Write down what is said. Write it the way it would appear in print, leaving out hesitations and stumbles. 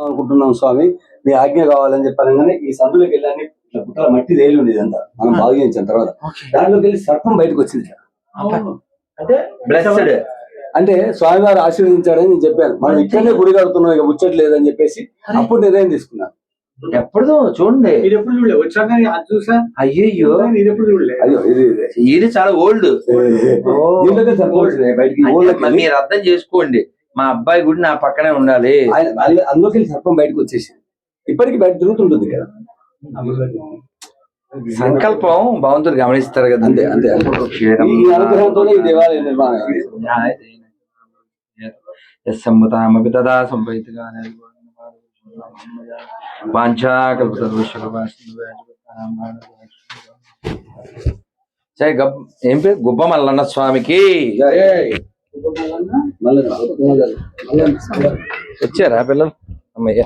అనుకుంటున్నాం స్వామి, మీ ఆజ్ఞ కావాలని చెప్పాను. ఈ సందులోకి వెళ్ళాలని ఇట్లా పుట్టాల మట్టి తేలి ఉండేది అంతా మనం బాగు చేయించిన తర్వాత దాంట్లోకి వెళ్ళి సర్పం బయటకు వచ్చింది. అంటే బ్లెస్డ్ అంటే స్వామివారు ఆశీర్వదించాడని నేను చెప్పాను. మనం ఇక్కడనే గుడి కడుతున్నాం, ఇక ముచ్చట్లేదని చెప్పేసి అప్పుడు నిర్ణయం తీసుకున్నాను. ఎప్పుడు చూడండి, అయ్యో అయ్యో ఇది చాలా ఓల్డ్. దీంట్లోనే సర్పం వచ్చింది బయటికి. మీరు అర్థం చేసుకోండి, మా అబ్బాయి గుడి నా పక్కనే ఉండాలి. అందులోకి వెళ్ళి సర్పం బయటకు వచ్చేసి ఇప్పటికి బయట తిరుగుతుంటుంది కదా. సంకల్పం భగవంతుడు గమనిస్తారు కదా. అంతే అంతే. ఈ అనుగ్రహంతోనే ఈ దేవాలయం నిర్మాణం సంభుతామపి తదా సంపైతుగా ఏం పేరు? గుబ్బ మల్లన్న స్వామికి వచ్చారా పిల్లలు? అమ్మయ్య.